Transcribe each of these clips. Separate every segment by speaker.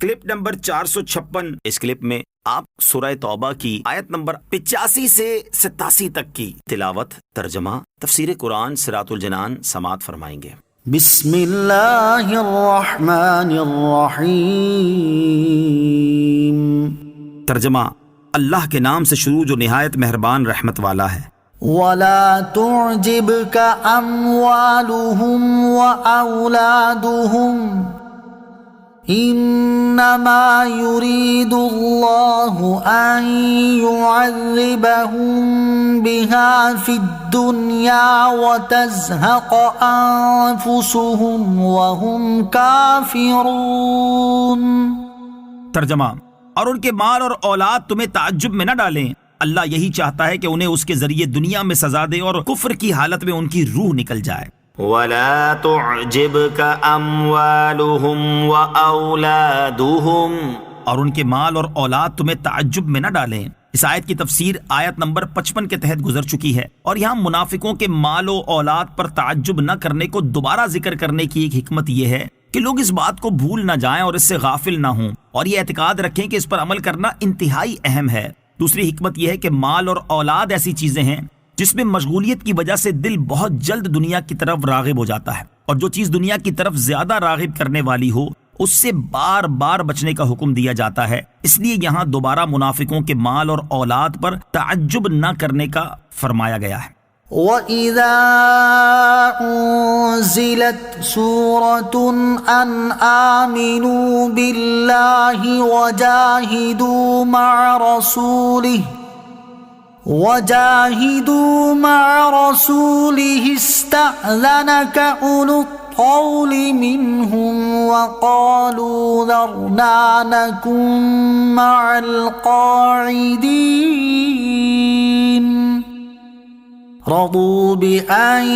Speaker 1: Clip number 456۔ اس clip میں آپ سورہ توبہ کی آیت نمبر 85 سے 87 تک کی تلاوت، ترجمہ، تفسیر قرآن صراط الجنان سماعت فرمائیں گے۔
Speaker 2: بسم اللہ الرحمن الرحیم۔
Speaker 1: ترجمہ، اللہ کے نام سے شروع جو نہایت مہربان رحمت والا ہے۔
Speaker 2: وَلَا تُعْجِبْكَ أَمْوَالُهُمْ وَأَوْلَادُهُمْ إِنَّمَا يُرِيدُ اللَّهُ أَن يُعَذِّبَهُم بِهَا فِي الدُّنْيَا وَتَزْهَقَ أَنفُسُهُمْ وَهُمْ كَافِرُونَ۔
Speaker 1: ترجمہ، اور ان کے مال اور اولاد تمہیں تعجب میں نہ ڈالیں، اللہ یہی چاہتا ہے کہ انہیں اس کے ذریعے دنیا میں سزا دے اور کفر کی حالت میں ان کی روح نکل جائے۔ وَلَا تُعْجِبْكَ أَمْوَالُهُمْ وَأَوْلَادُهُمْ، اور ان کے مال اور اولاد تمہیں تعجب میں نہ ڈالیں۔ اس آیت کی تفسیر آیت نمبر 55 کے تحت گزر چکی ہے، اور یہاں منافقوں کے مال و اولاد پر تعجب نہ کرنے کو دوبارہ ذکر کرنے کی ایک حکمت یہ ہے کہ لوگ اس بات کو بھول نہ جائیں اور اس سے غافل نہ ہوں، اور یہ اعتقاد رکھیں کہ اس پر عمل کرنا انتہائی اہم ہے۔ دوسری حکمت یہ ہے کہ مال اور اولاد ایسی چیزیں ہیں جس میں مشغولیت کی وجہ سے دل بہت جلد دنیا کی طرف راغب ہو جاتا ہے، اور جو چیز دنیا کی طرف زیادہ راغب کرنے والی ہو اس سے بار بار بچنے کا حکم دیا جاتا ہے۔ اس لیے یہاں دوبارہ منافقوں کے مال اور اولاد پر تعجب نہ کرنے کا فرمایا گیا ہے۔
Speaker 2: وَإِذَا أُنزِلَتْ سُورَةٌ أَنْ آمِنُوا بِاللَّهِ وَجَاهِدُوا مَعَ رَسُولِهِ اسْتَأْذَنَكَ أُولُو الطَّوْلِ مِنْهُمْ وَقَالُوا ذَرْنَا نَكُن مَّعَ الْقَاعِدِينَ رضوا بأن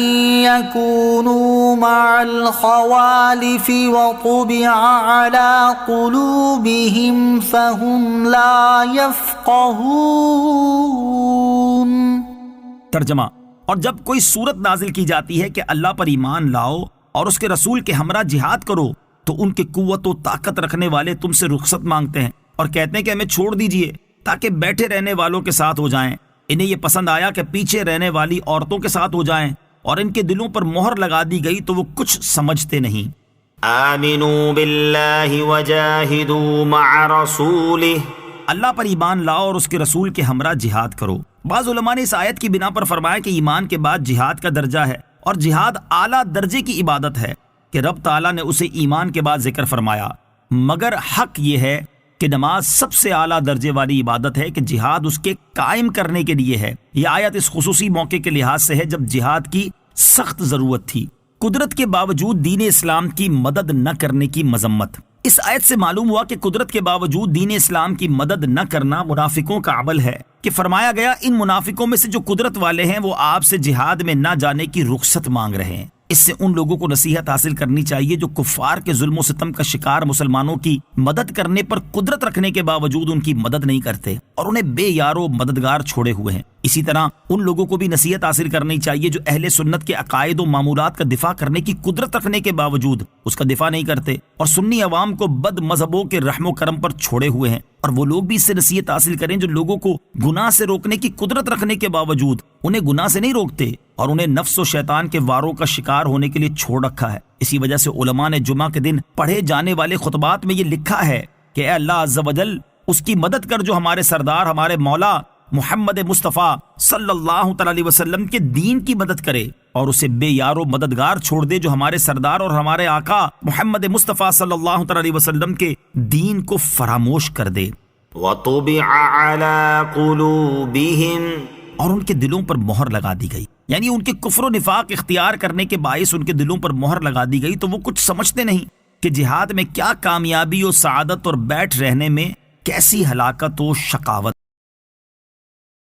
Speaker 2: يكونوا مع الخوالف وطبع على قلوبهم فهم لا يفقهون۔
Speaker 1: ترجمہ، اور جب کوئی صورت نازل کی جاتی ہے کہ اللہ پر ایمان لاؤ اور اس کے رسول کے ہمراہ جہاد کرو تو ان کے قوت و طاقت رکھنے والے تم سے رخصت مانگتے ہیں اور کہتے ہیں کہ ہمیں چھوڑ دیجئے تاکہ بیٹھے رہنے والوں کے ساتھ ہو جائیں۔ انہیں یہ پسند آیا کہ پیچھے رہنے والی عورتوں کے ساتھ ہو جائیں، اور ان کے دلوں پر مہر لگا دی گئی تو وہ کچھ سمجھتے نہیں۔
Speaker 3: آمنوا باللہ وجاہدوا مع رسولہ،
Speaker 1: اللہ پر ایمان لاؤ اور اس کے رسول کے ہمراہ جہاد کرو۔ بعض علماء نے اس آیت کی بنا پر فرمایا کہ ایمان کے بعد جہاد کا درجہ ہے، اور جہاد اعلیٰ درجے کی عبادت ہے کہ رب تعالیٰ نے اسے ایمان کے بعد ذکر فرمایا، مگر حق یہ ہے کہ نماز سب سے اعلیٰ درجے والی عبادت ہے کہ جہاد اس کے قائم کرنے کے لیے ہے۔ یہ آیت اس خصوصی موقع کے لحاظ سے ہے جب جہاد کی سخت ضرورت تھی۔ قدرت کے باوجود دین اسلام کی مدد نہ کرنے کی مذمت۔ اس آیت سے معلوم ہوا کہ قدرت کے باوجود دین اسلام کی مدد نہ کرنا منافقوں کا عمل ہے، کہ فرمایا گیا ان منافقوں میں سے جو قدرت والے ہیں وہ آپ سے جہاد میں نہ جانے کی رخصت مانگ رہے ہیں۔ اس سے ان لوگوں کو نصیحت حاصل کرنی چاہیے جو کفار کے ظلم و ستم کا شکار مسلمانوں کی مدد کرنے پر قدرت رکھنے کے باوجود ان کی مدد نہیں کرتے اور انہیں بے یارو مددگار چھوڑے ہوئے ہیں۔ اسی طرح ان لوگوں کو بھی نصیحت حاصل کرنی چاہیے جو اہل سنت کے عقائد و معمولات کا دفاع کرنے کی قدرت رکھنے کے باوجود اس کا دفاع نہیں کرتے اور سنی عوام کو بد مذہبوں کے رحم و کرم پر چھوڑے ہوئے ہیں۔ اور وہ لوگ بھی اس سے نصیحت حاصل کریں جو لوگوں کو گناہ سے روکنے کی قدرت رکھنے کے باوجود انہیں گناہ سے نہیں روکتے اور انہیں نفس و شیطان کے واروں کا شکار ہونے کے لیے چھوڑ رکھا ہے۔ اسی وجہ سے علماء نے جمعہ کے دن پڑھے جانے والے خطبات میں یہ لکھا ہے کہ اے اللہ عز و جل اس کی مدد کر جو ہمارے سردار ہمارے مولا محمد مصطفیٰ صلی اللہ علیہ وسلم کے دین کی مدد کرے، اور اسے بے یار و مددگار چھوڑ دے جو ہمارے سردار اور ہمارے آقا محمد مصطفیٰ صلی اللہ علیہ وسلم کے دین کو فراموش کر دے۔
Speaker 3: وَطُبِعَ عَلَى قُلُوبِهِمْ،
Speaker 1: اور ان کے دلوں پر مہر لگا دی گئی، یعنی ان کے کفر و نفاق اختیار کرنے کے باعث ان کے دلوں پر مہر لگا دی گئی تو وہ کچھ سمجھتے نہیں کہ جہاد میں کیا کامیابی و سعادت اور بیٹھ رہنے میں کیسی ہلاکت و شقاوت۔